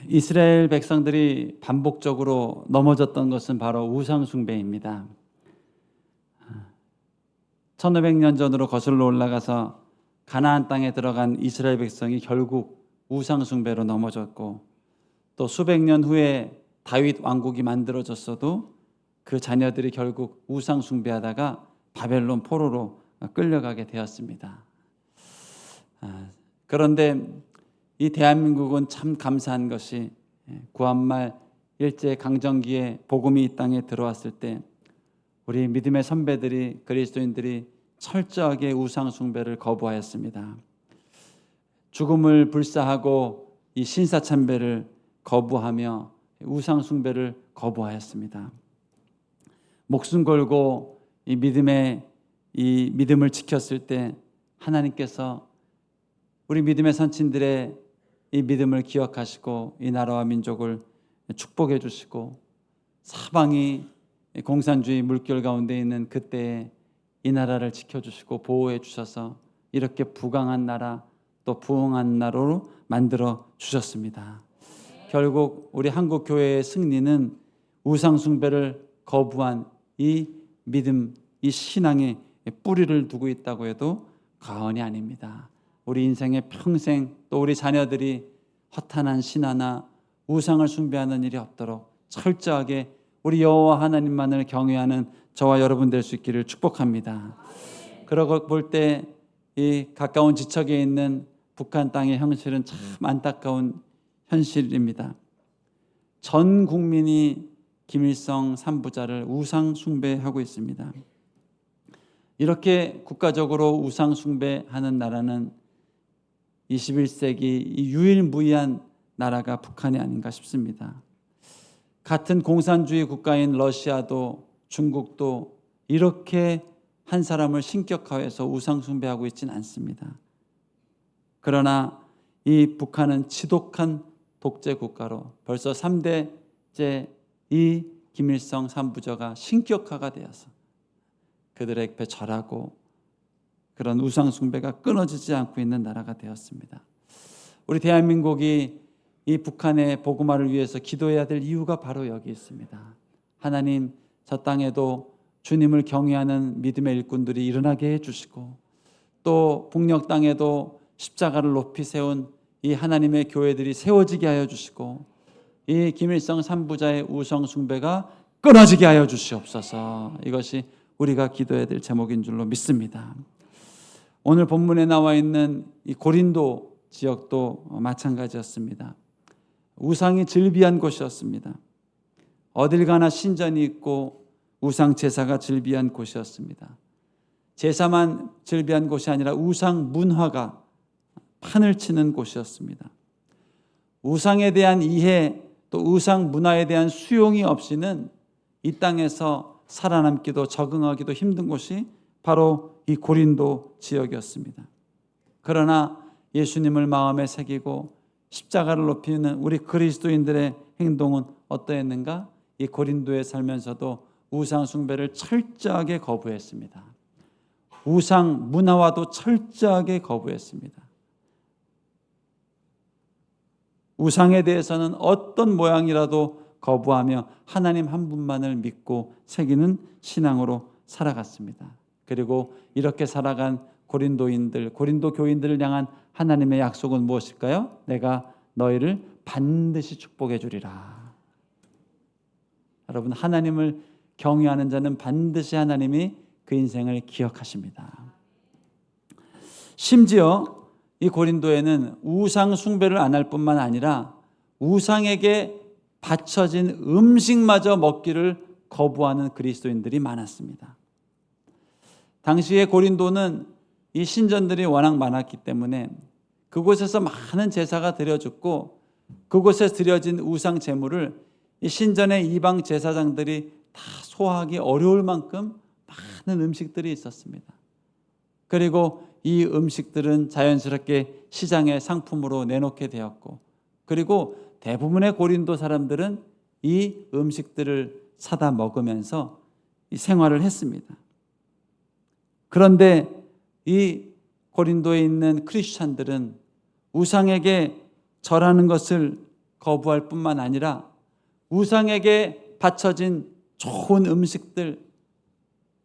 이스라엘 백성들이 반복적으로 넘어졌던 것은 바로 우상 숭배입니다. 1500년 전으로 거슬러 올라가서 가나안 땅에 들어간 이스라엘 백성이 결국 우상 숭배로 넘어졌고, 또 수백 년 후에 다윗 왕국이 만들어졌어도 그 자녀들이 결국 우상 숭배하다가 바벨론 포로로 끌려가게 되었습니다. 그런데 이 대한민국은 참 감사한 것이, 구한말 일제 강점기에 복음이 이 땅에 들어왔을 때 우리 믿음의 선배들이, 그리스도인들이 철저하게 우상 숭배를 거부하였습니다. 죽음을 불사하고 이 신사참배를 거부하며 우상 숭배를 거부하였습니다. 목숨 걸고 이 믿음을 지켰을 때 하나님께서 우리 믿음의 선친들의 이 믿음을 기억하시고 이 나라와 민족을 축복해 주시고, 사방이 공산주의 물결 가운데 있는 그때에 이 나라를 지켜주시고 보호해 주셔서 이렇게 부강한 나라, 또 부흥한 나라로 만들어 주셨습니다. 결국 우리 한국 교회의 승리는 우상 숭배를 거부한 이 믿음, 이 신앙에 뿌리를 두고 있다고 해도 과언이 아닙니다. 우리 인생의 평생, 또 우리 자녀들이 허탄한 신화나 우상을 숭배하는 일이 없도록 철저하게 우리 여호와 하나님만을 경외하는 저와 여러분 될 수 있기를 축복합니다. 그러고 볼 때 이 가까운 지척에 있는 북한 땅의 현실은 참 안타까운 현실입니다. 전 국민이 김일성 3부자를 우상 숭배하고 있습니다. 이렇게 국가적으로 우상 숭배하는 나라는 21세기 이 유일무이한 나라가 북한이 아닌가 싶습니다. 같은 공산주의 국가인 러시아도, 중국도 이렇게 한 사람을 신격화해서 우상 숭배하고 있지는 않습니다. 그러나 이 북한은 지독한 독재 국가로 벌써 3대째 이 김일성 3부자가 신격화가 되어서 그들의 옆에 절하고 그런 우상 숭배가 끊어지지 않고 있는 나라가 되었습니다. 우리 대한민국이 이 북한의 복음화를 위해서 기도해야 될 이유가 바로 여기 있습니다. 하나님, 저 땅에도 주님을 경외하는 믿음의 일꾼들이 일어나게 해주시고, 또 북녘 땅에도 십자가를 높이 세운 이 하나님의 교회들이 세워지게 하여 주시고, 이 김일성 3부자의 우상 숭배가 끊어지게 하여 주시옵소서. 이것이 우리가 기도해야 될 제목인 줄로 믿습니다. 오늘 본문에 나와 있는 이 고린도 지역도 마찬가지였습니다. 우상이 즐비한 곳이었습니다. 어딜 가나 신전이 있고 우상 제사가 즐비한 곳이었습니다. 제사만 즐비한 곳이 아니라 우상 문화가 판을 치는 곳이었습니다. 우상에 대한 이해, 또 우상 문화에 대한 수용이 없이는 이 땅에서 살아남기도 적응하기도 힘든 곳이 바로 이 고린도 지역이었습니다. 그러나 예수님을 마음에 새기고 십자가를 높이는 우리 그리스도인들의 행동은 어떠했는가? 이 고린도에 살면서도 우상 숭배를 철저하게 거부했습니다. 우상 문화와도 철저하게 거부했습니다. 우상에 대해서는 어떤 모양이라도 거부하며 하나님 한 분만을 믿고 새기는 신앙으로 살아갔습니다. 그리고 이렇게 살아간 고린도 교인들을 향한 하나님의 약속은 무엇일까요? 내가 너희를 반드시 축복해 주리라. 여러분, 하나님을 경외하는 자는 반드시 하나님이 그 인생을 기억하십니다. 심지어 이 고린도에는 우상 숭배를 안 할 뿐만 아니라 우상에게 바쳐진 음식마저 먹기를 거부하는 그리스도인들이 많았습니다. 당시의 고린도는 이 신전들이 워낙 많았기 때문에 그곳에서 많은 제사가 드려졌고, 그곳에 드려진 우상 제물을 이 신전의 이방 제사장들이 다 소화하기 어려울 만큼 많은 음식들이 있었습니다. 그리고 이 음식들은 자연스럽게 시장의 상품으로 내놓게 되었고, 그리고 대부분의 고린도 사람들은 이 음식들을 사다 먹으면서 이 생활을 했습니다. 그런데 이 고린도에 있는 크리스찬들은 우상에게 절하는 것을 거부할 뿐만 아니라 우상에게 바쳐진 좋은 음식들,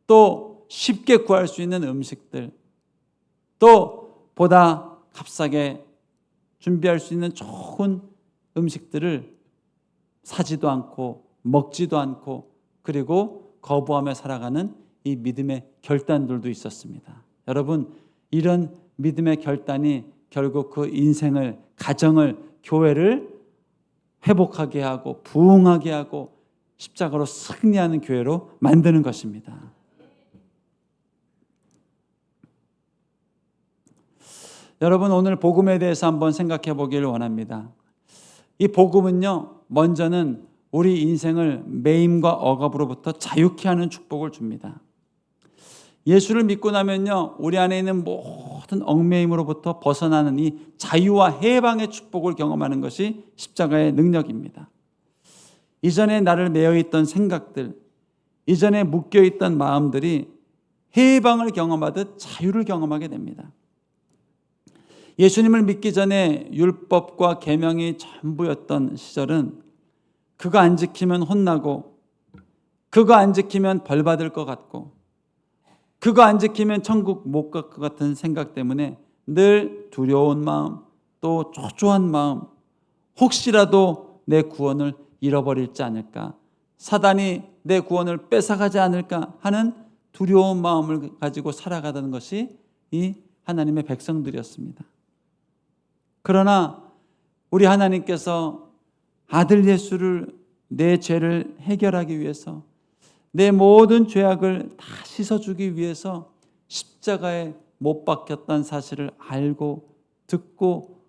또 쉽게 구할 수 있는 음식들, 또 보다 값싸게 준비할 수 있는 좋은 음식들을 사지도 않고 먹지도 않고 그리고 거부하며 살아가는 이 믿음의 결단들도 있었습니다. 여러분, 이런 믿음의 결단이 결국 그 인생을, 가정을, 교회를 회복하게 하고 부흥하게 하고 십자가로 승리하는 교회로 만드는 것입니다. 여러분, 오늘 복음에 대해서 한번 생각해 보기를 원합니다. 이 복음은요, 먼저는 우리 인생을 매임과 억압으로부터 자유케 하는 축복을 줍니다. 예수를 믿고 나면요, 우리 안에 있는 모든 얽매임으로부터 벗어나는 이 자유와 해방의 축복을 경험하는 것이 십자가의 능력입니다. 이전에 나를 매여 있던 생각들, 이전에 묶여 있던 마음들이 해방을 경험하듯 자유를 경험하게 됩니다. 예수님을 믿기 전에 율법과 계명이 전부였던 시절은 그거 안 지키면 혼나고, 그거 안 지키면 벌 받을 것 같고, 그거 안 지키면 천국 못 갈 것 같은 생각 때문에 늘 두려운 마음, 또 초조한 마음, 혹시라도 내 구원을 잃어버릴지 않을까, 사단이 내 구원을 뺏어가지 않을까 하는 두려운 마음을 가지고 살아가던 것이 이 하나님의 백성들이었습니다. 그러나 우리 하나님께서 아들 예수를, 내 죄를 해결하기 위해서, 내 모든 죄악을 다 씻어주기 위해서 십자가에 못 박혔다는 사실을 알고 듣고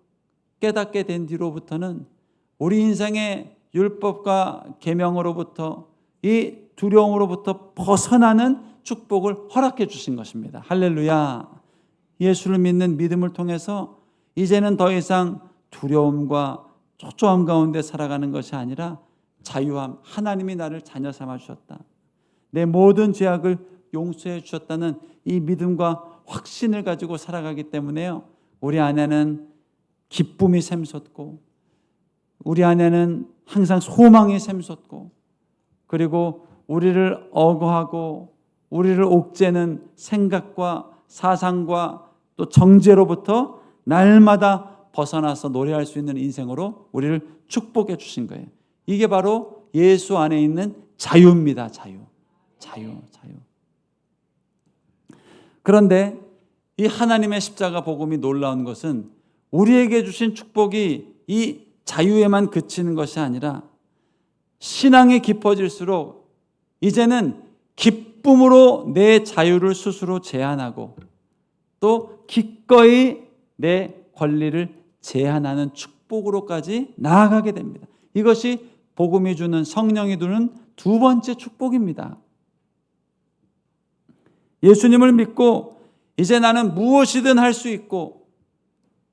깨닫게 된 뒤로부터는 우리 인생의 율법과 계명으로부터, 이 두려움으로부터 벗어나는 축복을 허락해 주신 것입니다. 할렐루야. 예수를 믿는 믿음을 통해서 이제는 더 이상 두려움과 초조함 가운데 살아가는 것이 아니라 자유함, 하나님이 나를 자녀 삼아 주셨다, 내 모든 죄악을 용서해 주셨다는 이 믿음과 확신을 가지고 살아가기 때문에요, 우리 안에는 기쁨이 샘솟고, 우리 안에는 항상 소망이 샘솟고, 그리고 우리를 억압하고 우리를 옥죄는 생각과 사상과 또 정죄로부터 날마다 벗어나서 노래할 수 있는 인생으로 우리를 축복해 주신 거예요. 이게 바로 예수 안에 있는 자유입니다. 자유. 그런데 이 하나님의 십자가 복음이 놀라운 것은 우리에게 주신 축복이 이 자유에만 그치는 것이 아니라 신앙이 깊어질수록 이제는 기쁨으로 내 자유를 스스로 제한하고 또 기꺼이 내 권리를 제한하는 축복으로까지 나아가게 됩니다. 이것이 복음이 주는, 성령이 주는 두 번째 축복입니다. 예수님을 믿고 이제 나는 무엇이든 할 수 있고,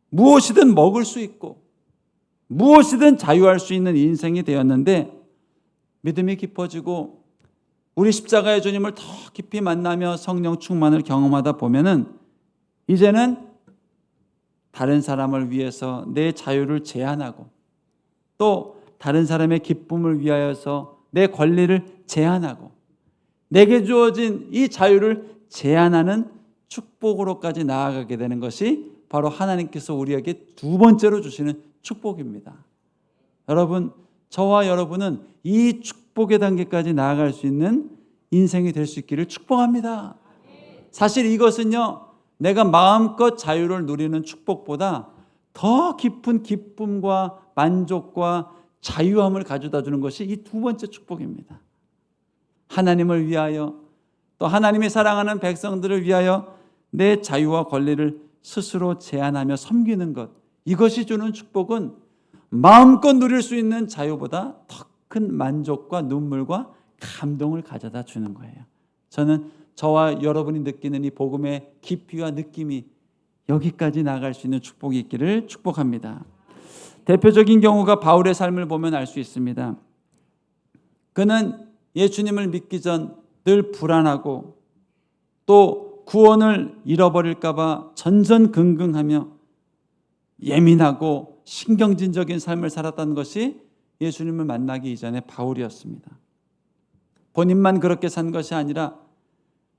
무엇이든 먹을 수 있고, 무엇이든 자유할 수 있는 인생이 되었는데, 믿음이 깊어지고 우리 십자가의 주님을 더 깊이 만나며 성령 충만을 경험하다 보면은 이제는 다른 사람을 위해서 내 자유를 제한하고 또 다른 사람의 기쁨을 위하여서 내 권리를 제한하고 내게 주어진 이 자유를 제한하는 축복으로까지 나아가게 되는 것이 바로 하나님께서 우리에게 두 번째로 주시는 축복입니다. 여러분, 저와 여러분은 이 축복의 단계까지 나아갈 수 있는 인생이 될 수 있기를 축복합니다. 사실 이것은요, 내가 마음껏 자유를 누리는 축복보다 더 깊은 기쁨과 만족과 자유함을 가져다 주는 것이 이 두 번째 축복입니다. 하나님을 위하여 또 하나님이 사랑하는 백성들을 위하여 내 자유와 권리를 스스로 제한하며 섬기는 것, 이것이 주는 축복은 마음껏 누릴 수 있는 자유보다 더 큰 만족과 눈물과 감동을 가져다 주는 거예요. 저는 저와 여러분이 느끼는 이 복음의 깊이와 느낌이 여기까지 나아갈 수 있는 축복이 있기를 축복합니다. 대표적인 경우가 바울의 삶을 보면 알 수 있습니다. 그는 예수님을 믿기 전 늘 불안하고 또 구원을 잃어버릴까 봐 전전긍긍하며 예민하고 신경질적인 삶을 살았던 것이 예수님을 만나기 이전에 바울이었습니다. 본인만 그렇게 산 것이 아니라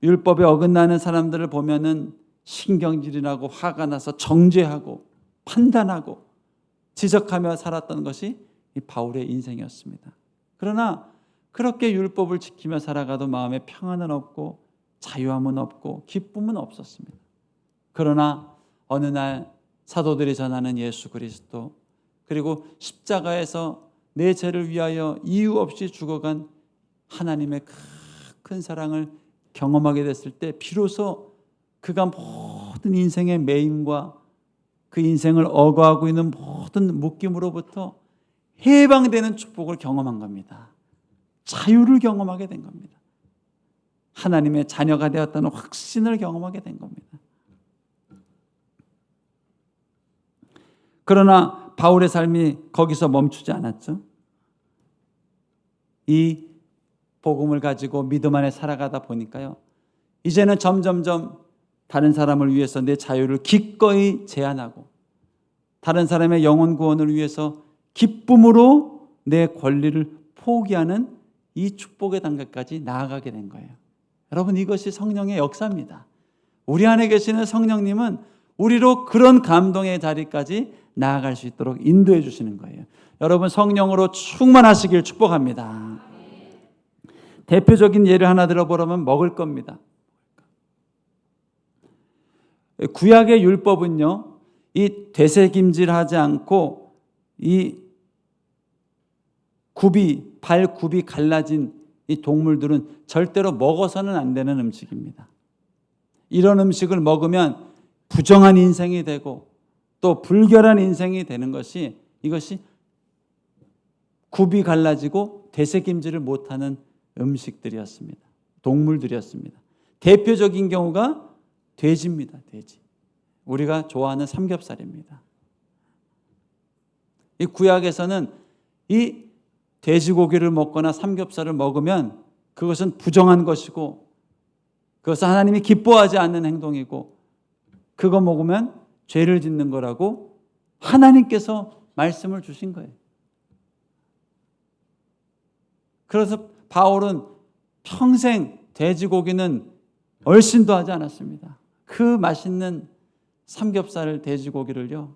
율법에 어긋나는 사람들을 보면은 신경질이 나고 화가 나서 정죄하고 판단하고 지적하며 살았던 것이 이 바울의 인생이었습니다. 그러나 그렇게 율법을 지키며 살아가도 마음에 평안은 없고 자유함은 없고 기쁨은 없었습니다. 그러나 어느 날 사도들이 전하는 예수 그리스도, 그리고 십자가에서 내 죄를 위하여 이유 없이 죽어간 하나님의 큰 사랑을 경험하게 됐을 때 비로소 그가 모든 인생의 매임과 그 인생을 억압하고 있는 모든 묶임으로부터 해방되는 축복을 경험한 겁니다. 자유를 경험하게 된 겁니다. 하나님의 자녀가 되었다는 확신을 경험하게 된 겁니다. 그러나 바울의 삶이 거기서 멈추지 않았죠. 이 복음을 가지고 믿음 안에 살아가다 보니까요, 이제는 점점점 다른 사람을 위해서 내 자유를 기꺼이 제한하고 다른 사람의 영혼 구원을 위해서 기쁨으로 내 권리를 포기하는 이 축복의 단계까지 나아가게 된 거예요. 여러분, 이것이 성령의 역사입니다. 우리 안에 계시는 성령님은 우리로 그런 감동의 자리까지 나아갈 수 있도록 인도해 주시는 거예요. 여러분, 성령으로 충만하시길 축복합니다. 대표적인 예를 하나 들어보라면 먹을 겁니다. 구약의 율법은요, 이 되새김질하지 않고 이 발 굽이 갈라진 이 동물들은 절대로 먹어서는 안 되는 음식입니다. 이런 음식을 먹으면 부정한 인생이 되고 또 불결한 인생이 되는 것이, 이것이 굽이 갈라지고 되새김질을 못하는 음식들이었습니다. 동물들이었습니다. 대표적인 경우가 돼지입니다. 돼지. 우리가 좋아하는 삼겹살입니다. 이 구약에서는 이 돼지고기를 먹거나 삼겹살을 먹으면 그것은 부정한 것이고 그것은 하나님이 기뻐하지 않는 행동이고 그거 먹으면 죄를 짓는 거라고 하나님께서 말씀을 주신 거예요. 그래서 바울은 평생 돼지고기는 얼씬도 하지 않았습니다. 그 맛있는 삼겹살 돼지고기를요,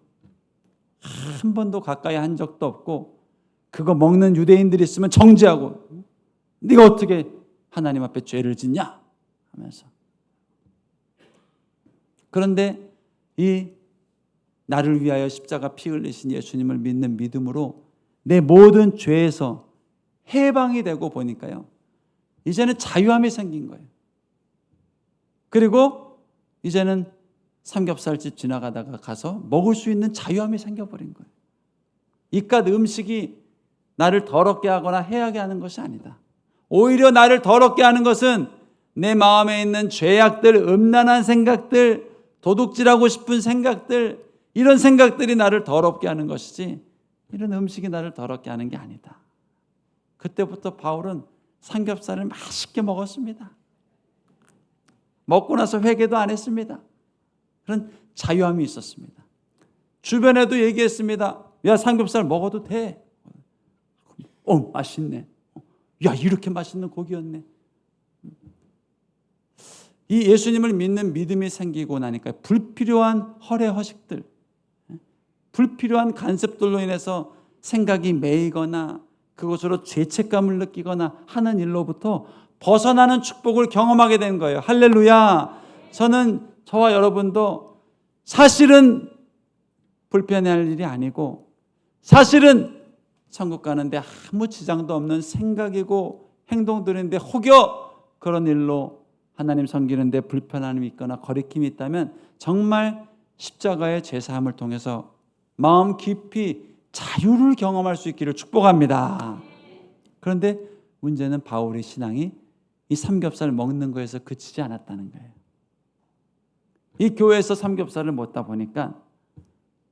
한 번도 가까이 한 적도 없고 그거 먹는 유대인들이 있으면 정죄하고 네가 어떻게 하나님 앞에 죄를 짓냐 하면서. 그런데 이 나를 위하여 십자가 피 흘리신 예수님을 믿는 믿음으로 내 모든 죄에서 해방이 되고 보니까요, 이제는 자유함이 생긴 거예요. 그리고 이제는 삼겹살집 지나가다가 가서 먹을 수 있는 자유함이 생겨버린 거예요. 이깟 음식이 나를 더럽게 하거나 해하게 하는 것이 아니다. 오히려 나를 더럽게 하는 것은 내 마음에 있는 죄악들, 음란한 생각들, 도둑질하고 싶은 생각들, 이런 생각들이 나를 더럽게 하는 것이지 이런 음식이 나를 더럽게 하는 게 아니다. 그때부터 바울은 삼겹살을 맛있게 먹었습니다. 먹고 나서 회개도 안 했습니다. 그런 자유함이 있었습니다. 주변에도 얘기했습니다. 야, 삼겹살 먹어도 돼. 맛있네. 야, 이렇게 맛있는 고기였네. 이 예수님을 믿는 믿음이 생기고 나니까 불필요한 허례 허식들, 불필요한 간섭들로 인해서 생각이 매이거나 그것으로 죄책감을 느끼거나 하는 일로부터 벗어나는 축복을 경험하게 된 거예요. 할렐루야. 저와 여러분도 사실은 불편해할 일이 아니고 사실은 천국 가는데 아무 지장도 없는 생각이고 행동들인데 혹여 그런 일로 하나님 섬기는데 불편함이 있거나 거리낌이 있다면 정말 십자가의 제사함을 통해서 마음 깊이 자유를 경험할 수 있기를 축복합니다. 그런데 문제는 바울의 신앙이 이 삼겹살 먹는 거에서 그치지 않았다는 거예요. 이 교회에서 삼겹살을 먹다 보니까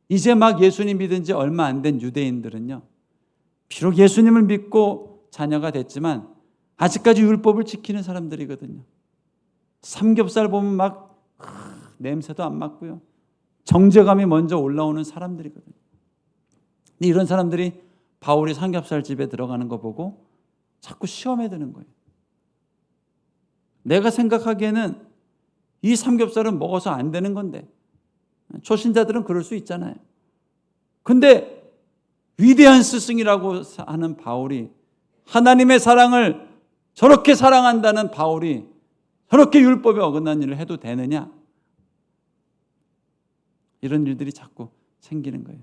이제 막 예수님 믿은 지 얼마 안 된 유대인들은요, 비록 예수님을 믿고 자녀가 됐지만 아직까지 율법을 지키는 사람들이거든요. 삼겹살 보면 막 냄새도 안 맡고요, 정죄감이 먼저 올라오는 사람들이거든요. 근데 이런 사람들이 바울이 삼겹살 집에 들어가는 거 보고 자꾸 시험에 드는 거예요. 내가 생각하기에는 이 삼겹살은 먹어서 안 되는 건데, 초신자들은 그럴 수 있잖아요. 근데 위대한 스승이라고 하는 바울이, 하나님의 사랑을 저렇게 사랑한다는 바울이 저렇게 율법에 어긋난 일을 해도 되느냐? 이런 일들이 자꾸 생기는 거예요.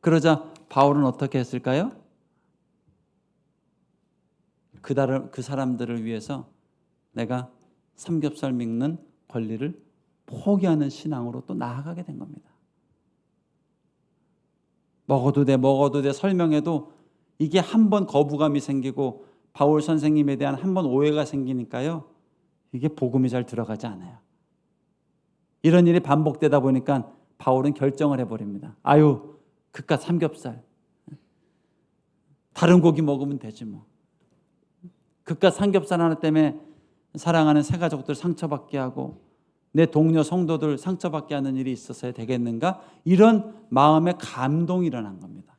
그러자 바울은 어떻게 했을까요? 그 사람들을 위해서 내가 삼겹살 먹는 권리를 포기하는 신앙으로 또 나아가게 된 겁니다. 먹어도 돼 설명해도 이게 한 번 거부감이 생기고 바울 선생님에 대한 한 번 오해가 생기니까요, 이게 복음이 잘 들어가지 않아요. 이런 일이 반복되다 보니까 바울은 결정을 해버립니다. 아유, 그깟 삼겹살, 다른 고기 먹으면 되지 뭐. 그깟 삼겹살 하나 때문에 사랑하는 새 가족들 상처받게 하고 내 동료 성도들 상처받게 하는 일이 있어서야 되겠는가? 이런 마음의 감동이 일어난 겁니다.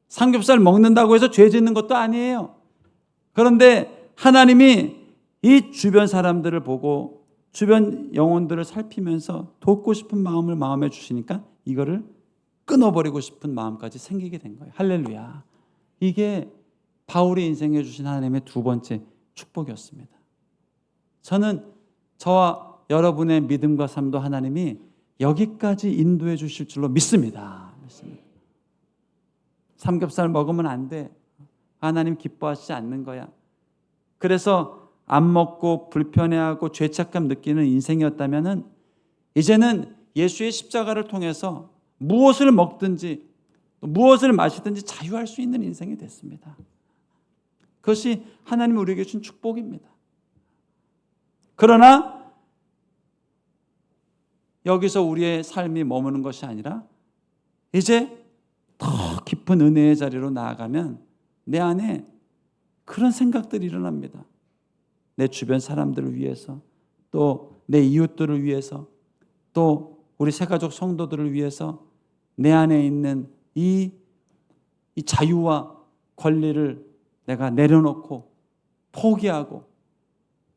삼겹살 먹는다고 해서 죄 짓는 것도 아니에요. 그런데 하나님이 이 주변 사람들을 보고 주변 영혼들을 살피면서 돕고 싶은 마음을 마음에 주시니까 이거를 끊어버리고 싶은 마음까지 생기게 된 거예요. 할렐루야. 이게 바울의 인생에 주신 하나님의 두 번째 축복이었습니다. 저는 저와 여러분의 믿음과 삶도 하나님이 여기까지 인도해 주실 줄로 믿습니다. 삼겹살 먹으면 안 돼. 하나님 기뻐하시지 않는 거야. 그래서 안 먹고 불편해하고 죄책감 느끼는 인생이었다면 이제는 예수의 십자가를 통해서 무엇을 먹든지 무엇을 마시든지 자유할 수 있는 인생이 됐습니다. 그것이 하나님이 우리에게 준 축복입니다. 그러나 여기서 우리의 삶이 머무는 것이 아니라 이제 더 깊은 은혜의 자리로 나아가면 내 안에 그런 생각들이 일어납니다. 내 주변 사람들을 위해서, 또 내 이웃들을 위해서, 또 우리 새가족 성도들을 위해서 내 안에 있는 이 자유와 권리를 내가 내려놓고 포기하고,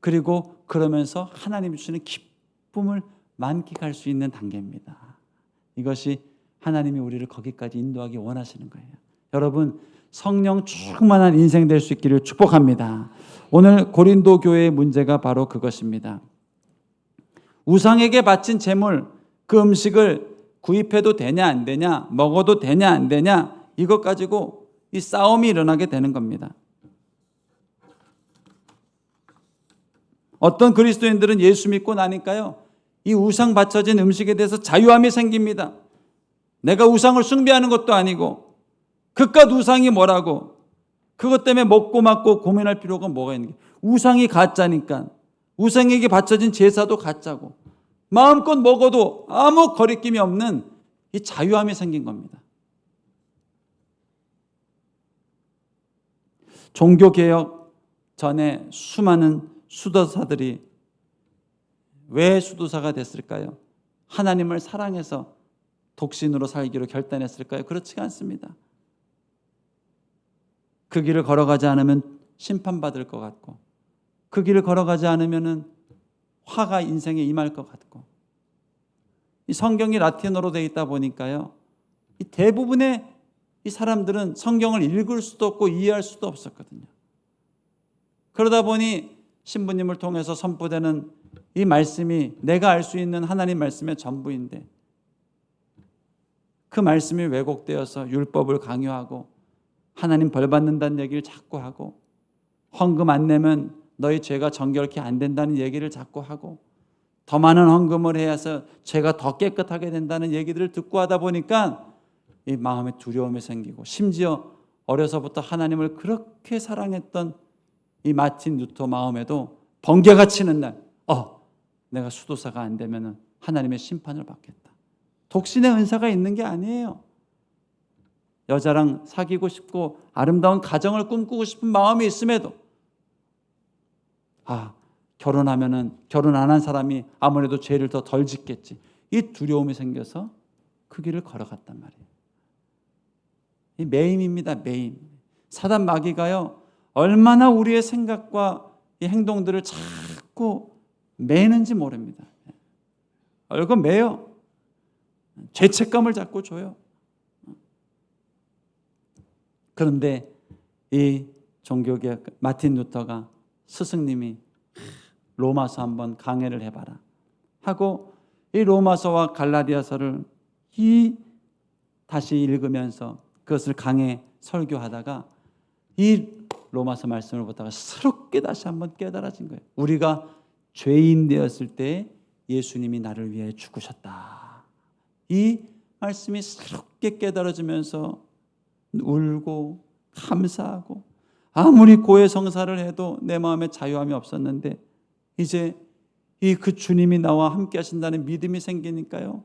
그리고 그러면서 하나님이 주시는 기쁨을 만끽할 수 있는 단계입니다. 이것이 하나님이 우리를 거기까지 인도하기 원하시는 거예요. 여러분, 성령 충만한 인생 될 수 있기를 축복합니다. 오늘 고린도 교회의 문제가 바로 그것입니다. 우상에게 바친 제물, 그 음식을 구입해도 되냐 안 되냐, 먹어도 되냐 안 되냐, 이것 가지고 이 싸움이 일어나게 되는 겁니다. 어떤 그리스도인들은 예수 믿고 나니까요, 이 우상 바쳐진 음식에 대해서 자유함이 생깁니다. 내가 우상을 숭배하는 것도 아니고 그깟 우상이 뭐라고, 그것 때문에 먹고 맞고 고민할 필요가 뭐가 있는 게, 우상이 가짜니까 우상에게 바쳐진 제사도 가짜고 마음껏 먹어도 아무 거리낌이 없는 이 자유함이 생긴 겁니다. 종교개혁 전에 수많은 수도사들이 왜 수도사가 됐을까요? 하나님을 사랑해서 독신으로 살기로 결단했을까요? 그렇지가 않습니다. 그 길을 걸어가지 않으면 심판받을 것 같고, 그 길을 걸어가지 않으면 화가 인생에 임할 것 같고, 이 성경이 라틴어로 되어 있다 보니까요, 이 대부분의 이 사람들은 성경을 읽을 수도 없고 이해할 수도 없었거든요. 그러다 보니 신부님을 통해서 선포되는 이 말씀이 내가 알 수 있는 하나님 말씀의 전부인데, 그 말씀이 왜곡되어서 율법을 강요하고 하나님 벌 받는다는 얘기를 자꾸 하고, 헌금 안 내면 너희 죄가 정결케 안 된다는 얘기를 자꾸 하고, 더 많은 헌금을 해서 죄가 더 깨끗하게 된다는 얘기들을 듣고 하다 보니까 이 마음에 두려움이 생기고, 심지어 어려서부터 하나님을 그렇게 사랑했던 이 마틴 루터 마음에도 번개가 치는 날, 내가 수도사가 안 되면 하나님의 심판을 받겠다. 독신의 은사가 있는 게 아니에요. 여자랑 사귀고 싶고 아름다운 가정을 꿈꾸고 싶은 마음이 있음에도, 결혼하면은 결혼 안 한 사람이 아무래도 죄를 더 덜 짓겠지, 이 두려움이 생겨서 그 길을 걸어갔단 말이에요. 이 매임입니다. 매임. 사단 마귀가요, 얼마나 우리의 생각과 이 행동들을 자꾸 매는지 모릅니다. 얼굴 매요. 죄책감을 자꾸 줘요. 그런데 이 종교개혁 마틴 루터가 스승님이 로마서 한번 강해를 해봐라 하고 이 로마서와 갈라디아서를 다시 읽으면서 그것을 강해 설교하다가 이 로마서 말씀을 보다가 새롭게 다시 한번 깨달아진 거예요. 우리가 죄인 되었을 때 예수님이 나를 위해 죽으셨다. 이 말씀이 새롭게 깨달아지면서 울고 감사하고, 아무리 고해성사를 해도 내 마음에 자유함이 없었는데 이제 그 주님이 나와 함께 하신다는 믿음이 생기니까요,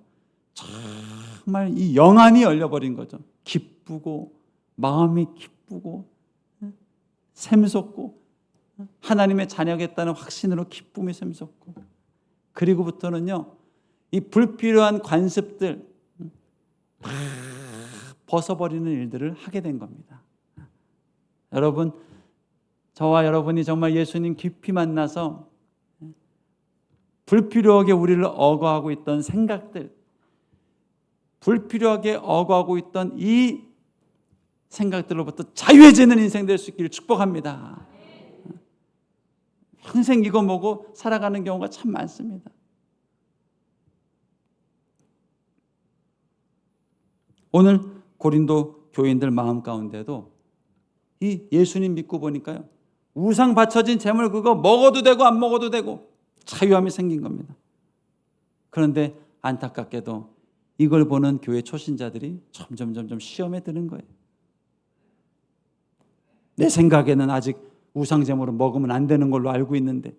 정말 이 영안이 열려버린 거죠. 기쁘고 마음이 기쁘고 샘솟고 하나님의 자녀겠다는 확신으로 기쁨이 샘솟고, 그리고부터는요, 이 불필요한 관습들 다 벗어버리는 일들을 하게 된 겁니다. 여러분, 저와 여러분이 정말 예수님 깊이 만나서 불필요하게 우리를 억어하고 있던 생각들, 불필요하게 억어하고 있던 이 생각들로부터 자유해지는 인생 될 수 있기를 축복합니다. 평생 이거 뭐고 살아가는 경우가 참 많습니다. 오늘 고린도 교인들 마음 가운데도 이 예수님 믿고 보니까요, 우상 바쳐진 재물 그거 먹어도 되고 안 먹어도 되고 자유함이 생긴 겁니다. 그런데 안타깝게도 이걸 보는 교회 초신자들이 점점 시험에 드는 거예요. 내 생각에는 아직 우상 제물을 먹으면 안 되는 걸로 알고 있는데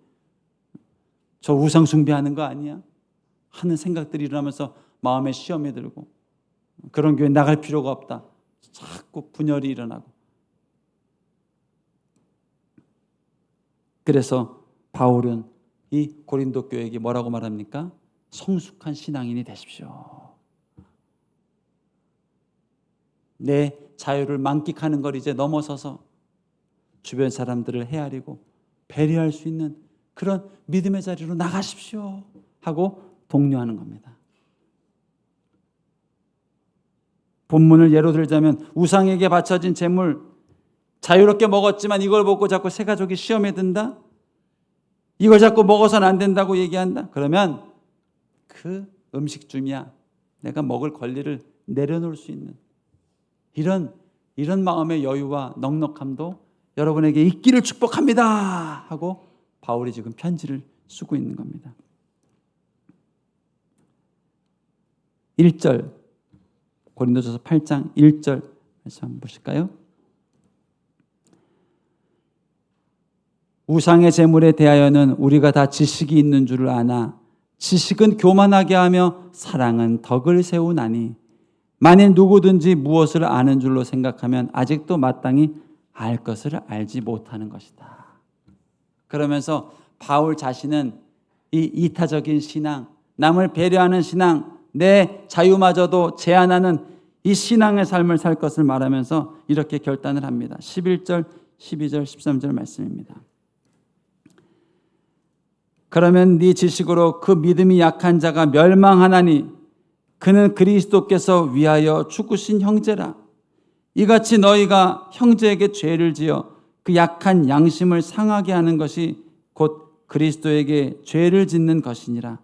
저 우상 숭배하는 거 아니야? 하는 생각들이 일어나면서 마음에 시험에 들고, 그런 교회 나갈 필요가 없다. 자꾸 분열이 일어나고. 그래서 바울은 이 고린도 교회에게 뭐라고 말합니까? 성숙한 신앙인이 되십시오. 내 자유를 만끽하는 걸 이제 넘어서서 주변 사람들을 헤아리고 배려할 수 있는 그런 믿음의 자리로 나가십시오 하고 독려하는 겁니다. 본문을 예로 들자면 우상에게 바쳐진 재물 자유롭게 먹었지만 이걸 먹고 자꾸 새 가족이 시험에 든다? 이걸 자꾸 먹어서는 안 된다고 얘기한다? 그러면 그 음식쯤이야 내가 먹을 권리를 내려놓을 수 있는 이런 마음의 여유와 넉넉함도 여러분에게 있기를 축복합니다 하고 바울이 지금 편지를 쓰고 있는 겁니다. 1절 고린도전서 8장 1절 말씀 한번 보실까요? 우상의 제물에 대하여는 우리가 다 지식이 있는 줄을 아나 지식은 교만하게 하며 사랑은 덕을 세우나니 만일 누구든지 무엇을 아는 줄로 생각하면 아직도 마땅히 알 것을 알지 못하는 것이다. 그러면서 바울 자신은 이 이타적인 신앙, 남을 배려하는 신앙, 내 자유마저도 제한하는 이 신앙의 삶을 살 것을 말하면서 이렇게 결단을 합니다. 11절, 12절, 13절 말씀입니다. 그러면 네 지식으로 그 믿음이 약한 자가 멸망하나니 그는 그리스도께서 위하여 죽으신 형제라. 이같이 너희가 형제에게 죄를 지어 그 약한 양심을 상하게 하는 것이 곧 그리스도에게 죄를 짓는 것이니라.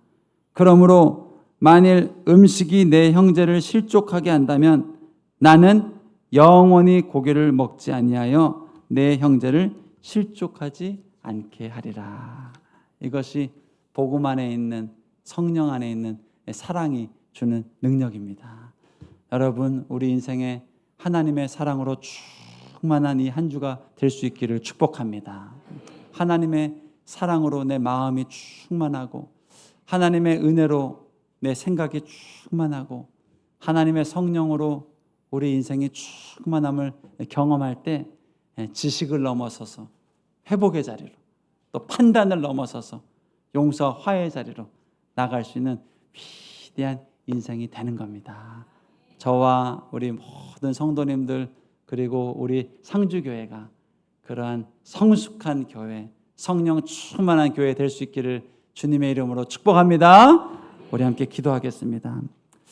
그러므로 만일 음식이 내 형제를 실족하게 한다면 나는 영원히 고기를 먹지 아니하여 내 형제를 실족하지 않게 하리라. 이것이 복음 안에 있는 성령 안에 있는 사랑이 주는 능력입니다. 여러분, 우리 인생에 하나님의 사랑으로 충만한 이 한 주가 될 수 있기를 축복합니다. 하나님의 사랑으로 내 마음이 충만하고 하나님의 은혜로 내 생각이 충만하고 하나님의 성령으로 우리 인생이 충만함을 경험할 때 지식을 넘어서서 회복의 자리로 또 판단을 넘어서서 용서와 화해의 자리로 나갈 수 있는 위대한 인생이 되는 겁니다. 저와 우리 모든 성도님들 그리고 우리 상주교회가 그러한 성숙한 교회, 성령 충만한 교회 될 수 있기를 주님의 이름으로 축복합니다. 우리 함께 기도하겠습니다.